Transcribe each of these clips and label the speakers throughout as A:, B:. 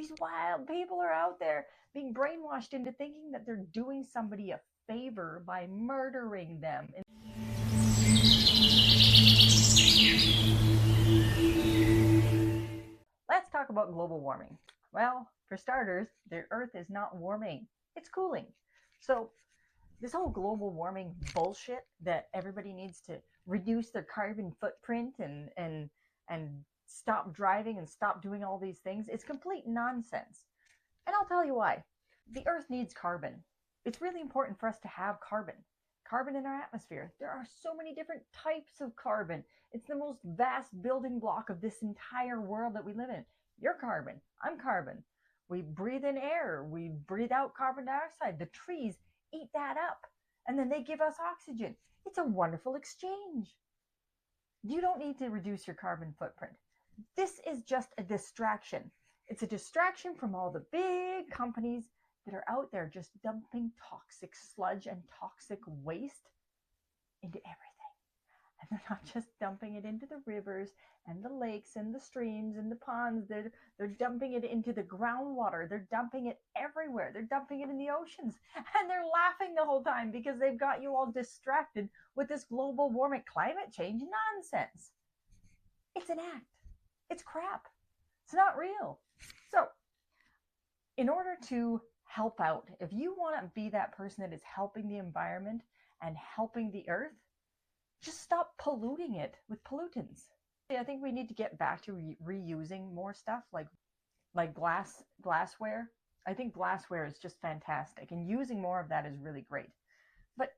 A: These wild people are out there being brainwashed into thinking that they're doing somebody a favor by murdering them. Let's talk about global warming. Well, for starters, the Earth is not warming, it's cooling. So, this whole global warming bullshit that everybody needs to reduce their carbon footprint and stop driving and stop doing all these things, it's complete nonsense. And I'll tell you why. The Earth needs carbon. It's really important for us to have carbon. Carbon in our atmosphere. There are so many different types of carbon. It's the most vast building block of this entire world that we live in. You're carbon. I'm carbon. We breathe in air. We breathe out carbon dioxide. The trees eat that up. And then they give us oxygen. It's a wonderful exchange. You don't need to reduce your carbon footprint. This is just a distraction. It's a distraction from all the big companies that are out there just dumping toxic sludge and toxic waste into everything. And they're not just dumping it into the rivers and the lakes and the streams and the ponds. They're dumping it into the groundwater. They're dumping it everywhere. They're dumping it in the oceans. And they're laughing the whole time because they've got you all distracted with this global warming, climate change nonsense. It's an act. It's crap. It's not real. So, in order to help out, if you want to be that person that is helping the environment and helping the earth, just stop polluting it with pollutants. I think we need to get back to reusing more stuff like glassware. I think glassware is just fantastic, and using more of that is really great. But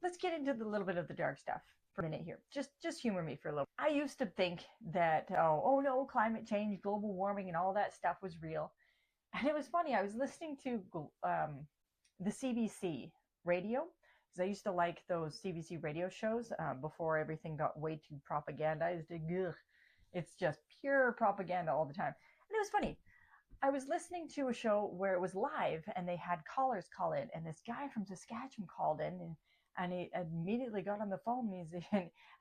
A: let's get into the little bit of the dark stuff for a minute here. Just humor me for a little. I used to think that oh no, climate change, global warming, and all that stuff was real. And it was funny. I was listening to the CBC radio because I used to like those CBC radio shows before everything got way too propagandized. It's just pure propaganda all the time. And it was funny. I was listening to a show where it was live and they had callers call in, and this guy from Saskatchewan called in, and he immediately got on the phone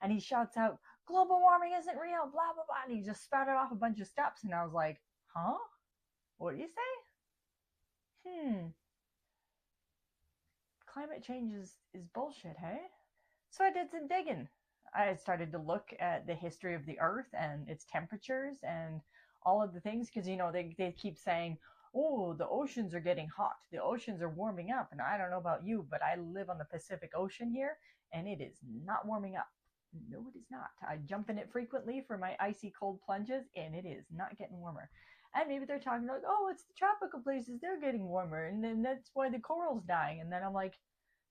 A: and he shouts out, "Global warming isn't real, blah, blah, blah." And he just spouted off a bunch of stuff. And I was like, huh? What do you say? Climate change is bullshit, hey? So I did some digging. I started to look at the history of the Earth and its temperatures and all of the things, because, they keep saying, oh, the oceans are getting hot. The oceans are warming up. And I don't know about you, but I live on the Pacific Ocean here, and it is not warming up. No, it is not. I jump in it frequently for my icy cold plunges, and it is not getting warmer. And maybe they're talking like, oh, it's the tropical places, they're getting warmer, and then that's why the coral's dying. And then I'm like,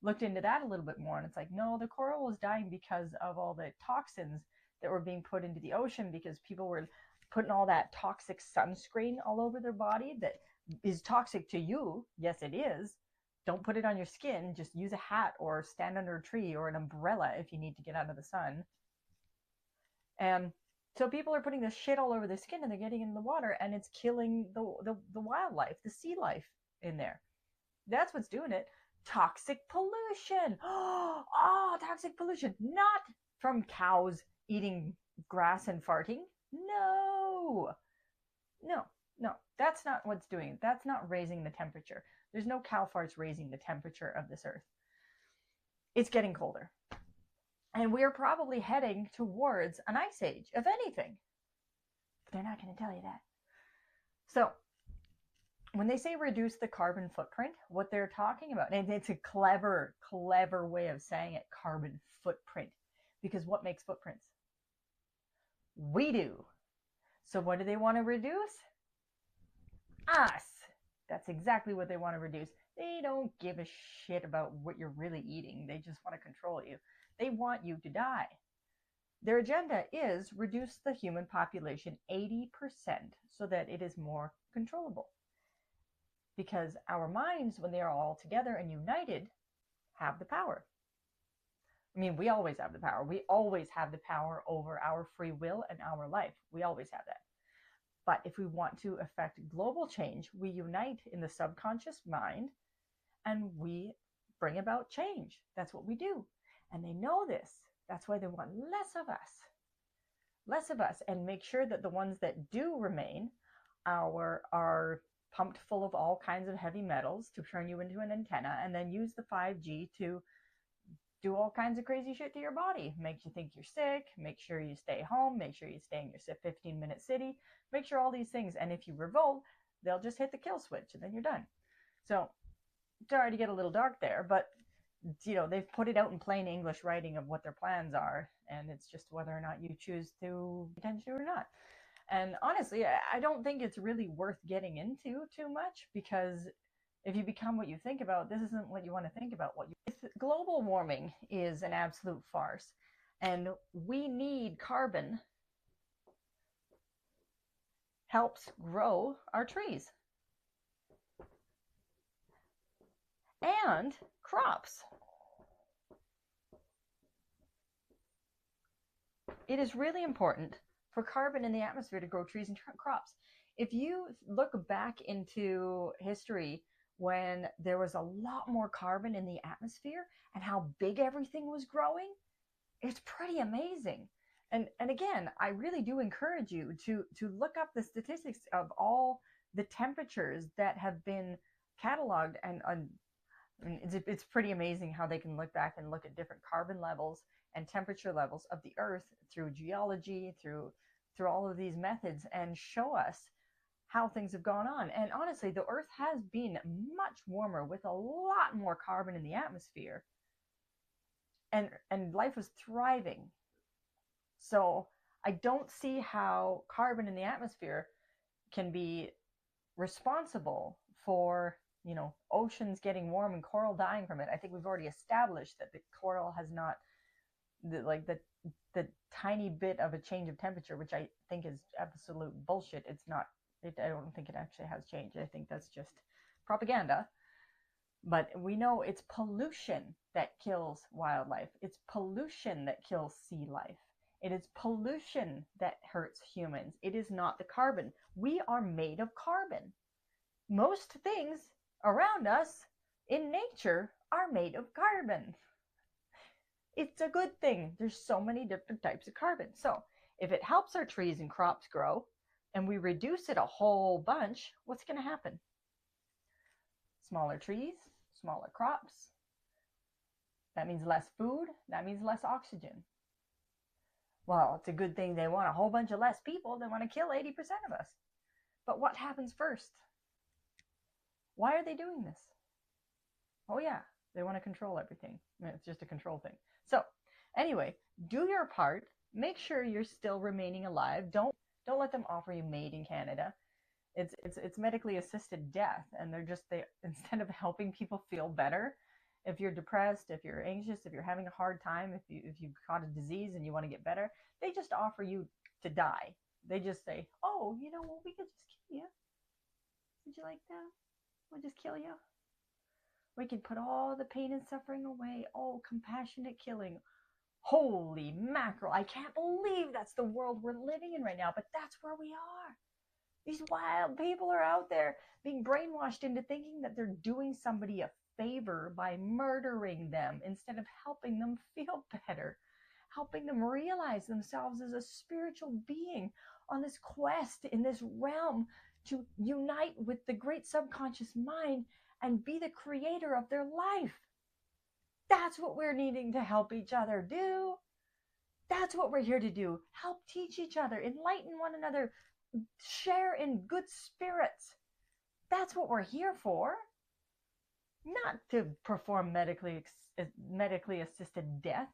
A: looked into that a little bit more, and it's like, no, the coral was dying because of all the toxins that were being put into the ocean, because people were putting all that toxic sunscreen all over their body that is toxic to you. Yes, it is. Don't put it on your skin. Just use a hat or stand under a tree or an umbrella if you need to get out of the sun. And so people are putting this shit all over their skin, and they're getting in the water, and it's killing the wildlife, the sea life in there. That's what's doing it. Toxic pollution. Oh, toxic pollution. Not from cows eating grass and farting. No. That's not what's doing it. That's not raising the temperature. There's no cow farts raising the temperature of this earth. It's getting colder. And we're probably heading towards an ice age, if anything. But they're not going to tell you that. So, when they say reduce the carbon footprint, what they're talking about, and it's a clever way of saying it, carbon footprint. Because what makes footprints? We do. So what do they want to reduce? Us. That's exactly what they want to reduce. They don't give a shit about what you're really eating. They just want to control you. They want you to die. Their agenda is reduce the human population 80% so that it is more controllable. Because our minds, when they are all together and united, have the power. I mean, we always have the power. We always have the power over our free will and our life. We always have that. But if we want to affect global change, we unite in the subconscious mind and we bring about change. That's what we do. And they know this. That's why they want less of us, and make sure that the ones that do remain are pumped full of all kinds of heavy metals to turn you into an antenna, and then use the 5G to do all kinds of crazy shit to your body. Makes you think you're sick, make sure you stay home, make sure you stay in your 15-minute city, make sure all these things. And if you revolt, they'll just hit the kill switch and then you're done. So, sorry to get a little dark there, but they've put it out in plain English writing of what their plans are, and it's just whether or not you choose to pay attention to it or not. And honestly, I don't think it's really worth getting into too much, because if you become what you think about, this isn't what you want to think about. Global warming is an absolute farce, and we need carbon helps grow our trees and crops. It is really important for carbon in the atmosphere to grow trees and crops. If you look back into history, when there was a lot more carbon in the atmosphere and how big everything was growing, it's pretty amazing. And again, I really do encourage you to look up the statistics of all the temperatures that have been cataloged. And I mean, it's pretty amazing how they can look back and look at different carbon levels and temperature levels of the earth through geology, through all of these methods, and show us how things have gone on. And honestly, the earth has been much warmer with a lot more carbon in the atmosphere, and life was thriving. So I don't see how carbon in the atmosphere can be responsible for oceans getting warm and coral dying from it. I think we've already established that the coral has not, the tiny bit of a change of temperature, which I think is absolute bullshit. It's not. I don't think it actually has changed. I think that's just propaganda. But we know it's pollution that kills wildlife. It's pollution that kills sea life. It is pollution that hurts humans. It is not the carbon. We are made of carbon. Most things around us in nature are made of carbon. It's a good thing. There's so many different types of carbon. So if it helps our trees and crops grow, and we reduce it a whole bunch, what's going to happen? Smaller trees, smaller crops. That means less food. That means less oxygen. Well, it's a good thing they want a whole bunch of less people. They want to kill 80% of us. But what happens first? Why are they doing this? Oh yeah, they want to control everything. It's just a control thing. So anyway, do your part. Make sure you're still remaining alive. Don't let them offer you MAID in Canada. It's medically assisted death, and they instead of helping people feel better, if you're depressed, if you're anxious, if you're having a hard time, if you've caught a disease and you want to get better, they just offer you to die. They just say, oh, well, we could just kill you. Would you like that? We'll just kill you. We can put all the pain and suffering away. Oh, compassionate killing. Holy mackerel. I can't believe that's the world we're living in right now, but that's where we are. These wild people are out there being brainwashed into thinking that they're doing somebody a favor by murdering them instead of helping them feel better, helping them realize themselves as a spiritual being on this quest in this realm to unite with the great subconscious mind and be the creator of their life. That's what we're needing to help each other do. That's what we're here to do. Help teach each other, enlighten one another, share in good spirits. That's what we're here for. Not to perform medically assisted death,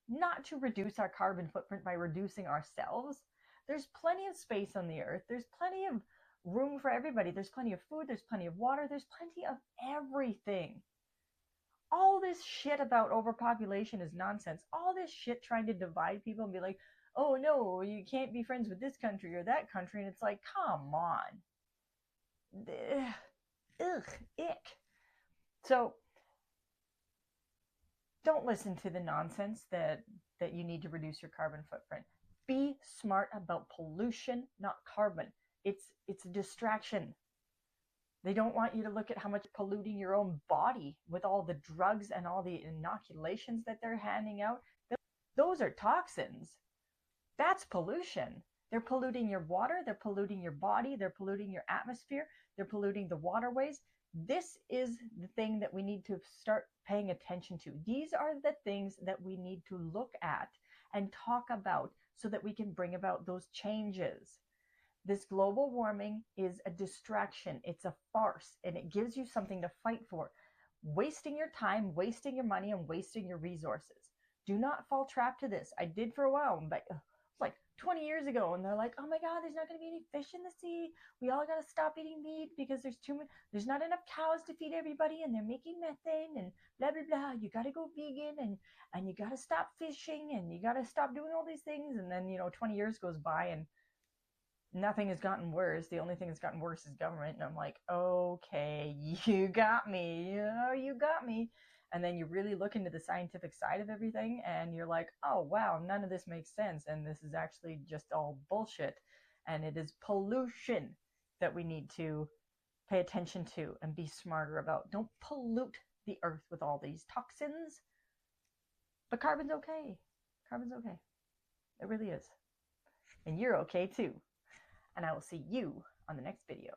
A: not to reduce our carbon footprint by reducing ourselves. There's plenty of space on the earth. There's plenty of room for everybody. There's plenty of food. There's plenty of water. There's plenty of everything. All this shit about overpopulation is nonsense. All this shit trying to divide people and be like, oh no, you can't be friends with this country or that country. And it's like, come on. Ugh, ick. So don't listen to the nonsense that you need to reduce your carbon footprint. Be smart about pollution, not carbon. It's a distraction. They don't want you to look at how much polluting your own body with all the drugs and all the inoculations that they're handing out. Those are toxins. That's pollution. They're polluting your water, they're polluting your body, they're polluting your atmosphere, they're polluting the waterways. This is the thing that we need to start paying attention to. These are the things that we need to look at and talk about so that we can bring about those changes. This global warming is a distraction, it's a farce, and it gives you something to fight for. Wasting your time, wasting your money, and wasting your resources. Do not fall trap to this. I did for a while, but like 20 years ago, and they're like, oh my god, there's not going to be any fish in the sea. We all got to stop eating meat because there's not enough cows to feed everybody, and they're making methane and blah blah blah. You got to go vegan, and you got to stop fishing, and you got to stop doing all these things. And then 20 years goes by, and nothing has gotten worse. The only thing that's gotten worse is government. And I'm like, okay, you got me. You got me. And then you really look into the scientific side of everything, and you're like, oh, wow, none of this makes sense. And this is actually just all bullshit. And it is pollution that we need to pay attention to and be smarter about. Don't pollute the earth with all these toxins. But carbon's okay. Carbon's okay. It really is. And you're okay too. And I will see you on the next video.